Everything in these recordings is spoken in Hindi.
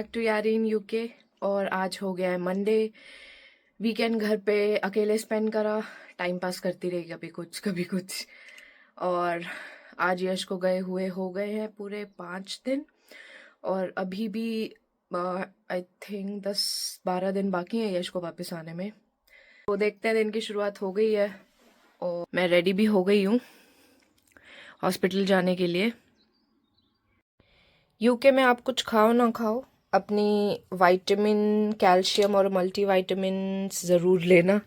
बैक टू यारी इन यूके। और आज हो गया है मंडे। वीकेंड घर पे अकेले स्पेंड करा, टाइम पास करती रही, कभी कुछ कभी कुछ। और आज यश को गए हुए हो गए हैं पूरे 5 दिन, और अभी भी आई थिंक 10-12 दिन बाकी हैं यश को वापस आने में। तो देखते हैं, दिन की शुरुआत हो गई है और मैं रेडी भी हो गई हूँ हॉस्पिटल जाने के लिए। यूके में आप कुछ खाओ ना खाओ, अपनी विटामिन, कैल्शियम और मल्टीविटामिन ज़रूर लेना,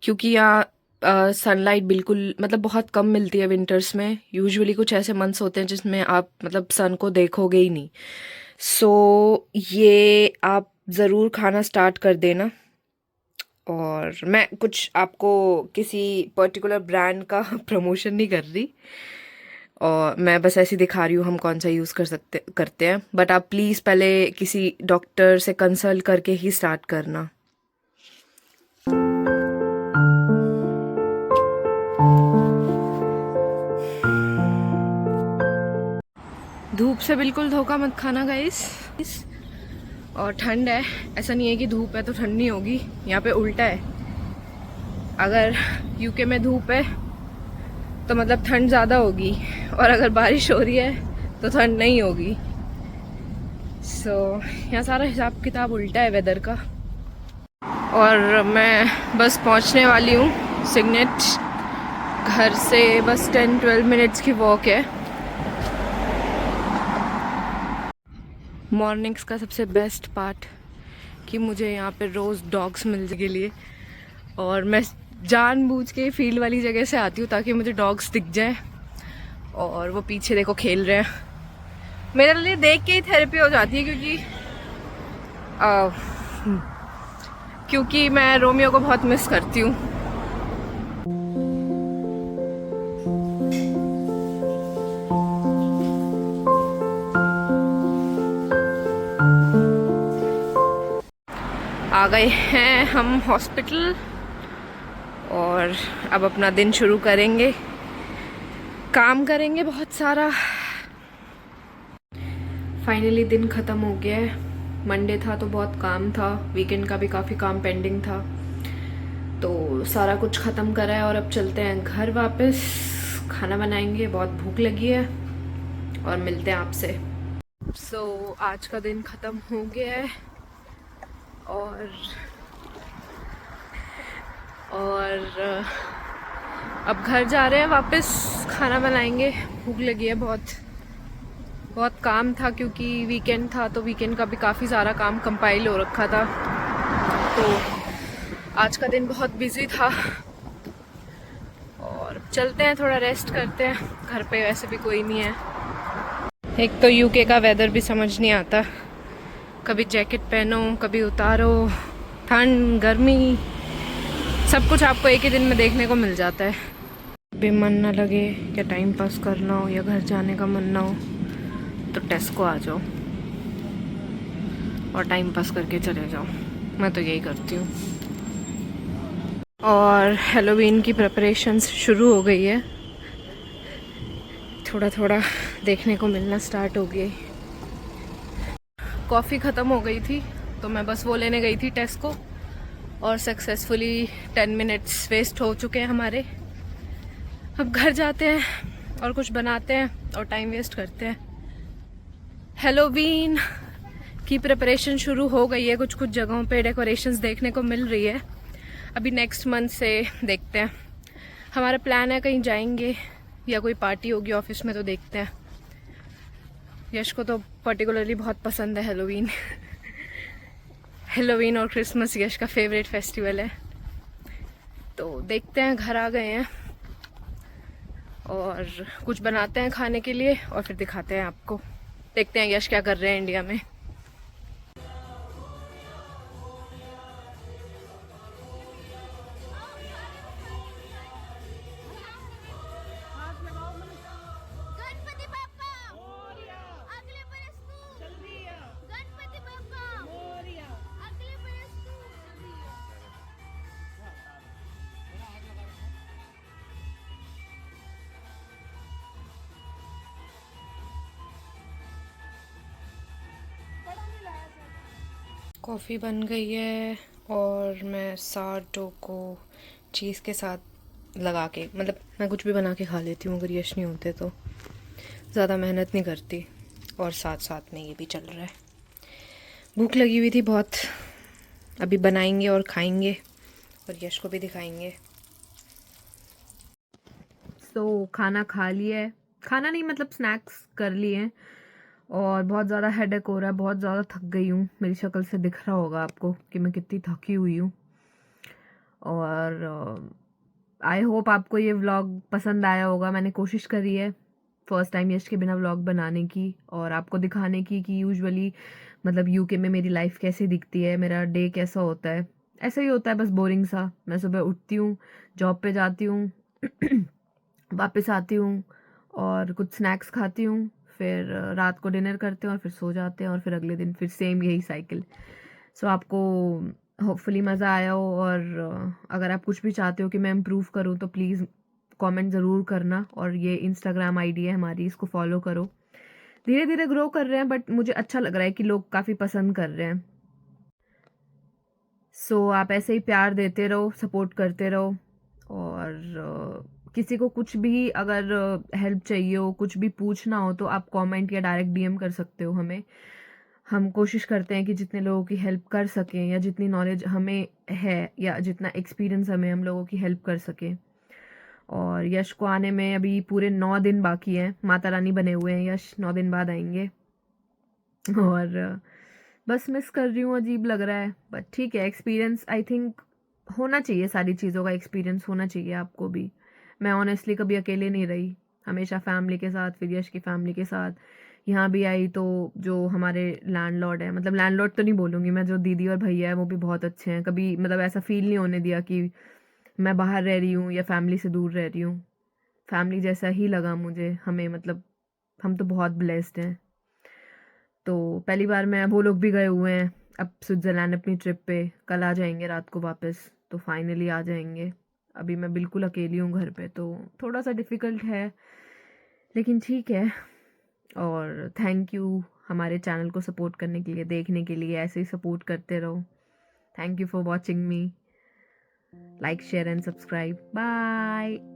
क्योंकि यहाँ सनलाइट बिल्कुल मतलब बहुत कम मिलती है विंटर्स में। यूजुअली कुछ ऐसे मंथ्स होते हैं जिसमें आप मतलब सन को देखोगे ही नहीं। सो ये आप ज़रूर खाना स्टार्ट कर देना। और मैं कुछ आपको किसी पर्टिकुलर ब्रांड का प्रमोशन नहीं कर रही, और मैं बस ऐसे दिखा रही हूँ हम कौन सा यूज़ करते हैं। बट आप प्लीज़ पहले किसी डॉक्टर से कंसल्ट करके ही स्टार्ट करना। धूप से बिल्कुल धोखा मत खाना गाइस। और ठंड है, ऐसा नहीं है कि धूप है तो ठंड नहीं होगी, यहाँ पे उल्टा है। अगर यूके में धूप है तो मतलब ठंड ज़्यादा होगी, और अगर बारिश हो रही है तो ठंड नहीं होगी। सो यहाँ सारा हिसाब किताब उल्टा है वेदर का। और मैं बस पहुँचने वाली हूँ सिग्नेट। घर से बस 10-12 मिनट्स की वॉक है। मॉर्निंग्स का सबसे बेस्ट पार्ट कि मुझे यहाँ पे रोज़ डॉग्स मिलने के लिए, और मैं जानबूझ के फील्ड वाली जगह से आती हूँ ताकि मुझे डॉग्स दिख जाए। और वो पीछे देखो खेल रहे हैं, मेरे लिए देख के ही थेरेपी हो जाती है, क्योंकि मैं रोमियो को बहुत मिस करती हूँ। आ गए हैं हम हॉस्पिटल, और अब अपना दिन शुरू करेंगे, काम करेंगे बहुत सारा। फाइनली दिन ख़त्म हो गया है। मंडे था तो बहुत काम था, वीकेंड का भी काफ़ी काम पेंडिंग था, तो सारा कुछ ख़त्म करा है। और अब चलते हैं घर वापस, खाना बनाएंगे, बहुत भूख लगी है, और मिलते हैं आपसे। सो आज का दिन ख़त्म हो गया है, और अब घर जा रहे हैं वापस, खाना बनाएंगे। भूख लगी है बहुत, बहुत काम था क्योंकि वीकेंड था, तो वीकेंड का भी काफ़ी सारा काम कंपाइल हो रखा था। तो आज का दिन बहुत बिजी था, और चलते हैं थोड़ा रेस्ट करते हैं। घर पे वैसे भी कोई नहीं है। एक तो यूके का वेदर भी समझ नहीं आता, कभी जैकेट पहनो कभी उतारो, ठंड गर्मी सब कुछ आपको एक ही दिन में देखने को मिल जाता है। भी मन ना लगे या टाइम पास करना हो या घर जाने का मन ना हो तो टेस्को आ जाओ और टाइम पास करके चले जाओ। मैं तो यही करती हूँ। और हैलोवीन की प्रिपरेशंस शुरू हो गई है, थोड़ा थोड़ा देखने को मिलना स्टार्ट हो गई। कॉफ़ी ख़त्म हो गई थी तो मैं बस वो लेने गई थी टेस्को, और सक्सेसफुली 10 मिनट्स वेस्ट हो चुके हैं हमारे। अब घर जाते हैं और कुछ बनाते हैं और टाइम वेस्ट करते हैं। हैलोवीन की प्रिपरेशन शुरू हो गई है, कुछ कुछ जगहों पे डेकोरेशंस देखने को मिल रही है। अभी नेक्स्ट मंथ से देखते हैं, हमारा प्लान है कहीं जाएंगे या कोई पार्टी होगी ऑफिस में, तो देखते हैं। यश को तो पर्टिकुलरली बहुत पसंद है हैलोवीन। हैलोवीन और क्रिसमस यश का फेवरेट फेस्टिवल है। तो देखते हैं, घर आ गए हैं और कुछ बनाते हैं खाने के लिए और फिर दिखाते हैं आपको। देखते हैं यश क्या कर रहे हैं इंडिया में। कॉफ़ी बन गई है और मैं सार्डो को चीज़ के साथ लगा के, मतलब मैं कुछ भी बना के खा लेती हूँ अगर यश नहीं होते तो, ज़्यादा मेहनत नहीं करती। और साथ साथ में ये भी चल रहा है। भूख लगी हुई थी बहुत, अभी बनाएंगे और खाएंगे और यश को भी दिखाएंगे। खाना खा लिया है, खाना नहीं मतलब स्नैक्स कर लिए हैं और बहुत ज़्यादा हेडेक हो रहा है, बहुत ज़्यादा थक गई हूँ। मेरी शक्ल से दिख रहा होगा आपको कि मैं कितनी थकी हुई हूँ। और आई होप आपको ये व्लॉग पसंद आया होगा। मैंने कोशिश करी है फर्स्ट टाइम यश के बिना व्लॉग बनाने की और आपको दिखाने की कि यूजुअली मतलब यूके में मेरी लाइफ कैसे दिखती है, मेरा डे कैसा होता है। ऐसा ही होता है, बस बोरिंग सा। मैं सुबह उठती हूँ, जॉब पे जाती हूँ वापस आती हूँ और कुछ स्नैक्स खाती हूँ, फिर रात को डिनर करते हैं और फिर सो जाते हैं और फिर अगले दिन फिर सेम यही साइकिल। सो आपको होपफुली मज़ा आया हो और अगर आप कुछ भी चाहते हो कि मैं इम्प्रूव करूँ तो प्लीज़ कमेंट ज़रूर करना। और ये इंस्टाग्राम आईडी है हमारी, इसको फॉलो करो। धीरे धीरे ग्रो कर रहे हैं बट मुझे अच्छा लग रहा है कि लोग काफ़ी पसंद कर रहे हैं। सो आप ऐसे ही प्यार देते रहो, सपोर्ट करते रहो। और किसी को कुछ भी अगर हेल्प चाहिए हो, कुछ भी पूछना हो तो आप कमेंट या डायरेक्ट डीएम कर सकते हो हमें। हम कोशिश करते हैं कि जितने लोगों की हेल्प कर सकें या जितनी नॉलेज हमें है या जितना एक्सपीरियंस हमें, हम लोगों की हेल्प कर सकें। और यश को आने में अभी पूरे 9 दिन बाकी हैं। माता रानी बने हुए हैं यश, 9 दिन बाद आएंगे। और बस मिस कर रही हूँ, अजीब लग रहा है बट ठीक है। एक्सपीरियंस आई थिंक होना चाहिए, सारी चीज़ों का एक्सपीरियंस होना चाहिए आपको भी। मैं ऑनेस्टली कभी अकेले नहीं रही, हमेशा फैमिली के साथ, फिर यश की फैमिली के साथ। यहाँ भी आई तो जो हमारे लैंडलॉर्ड है, मतलब लैंडलॉर्ड तो नहीं बोलूँगी मैं, जो दीदी और भैया है वो भी बहुत अच्छे हैं। कभी मतलब ऐसा फील नहीं होने दिया कि मैं बाहर रह रही हूँ या फैमिली से दूर रह रही हूँ। फैमिली जैसा ही लगा मुझे हमें, मतलब हम तो बहुत ब्लेस्ड हैं। तो पहली बार मैं, वो लोग भी गए हुए हैं अब स्विट्ज़रलैंड अपनी ट्रिप पे, कल आ जाएंगे रात को वापस, तो फाइनली आ जाएंगे। अभी मैं बिल्कुल अकेली हूँ घर पे, तो थोड़ा सा डिफ़िकल्ट है लेकिन ठीक है। और थैंक यू हमारे चैनल को सपोर्ट करने के लिए, देखने के लिए। ऐसे ही सपोर्ट करते रहो। Thank you for watching me. Like share and subscribe. Bye.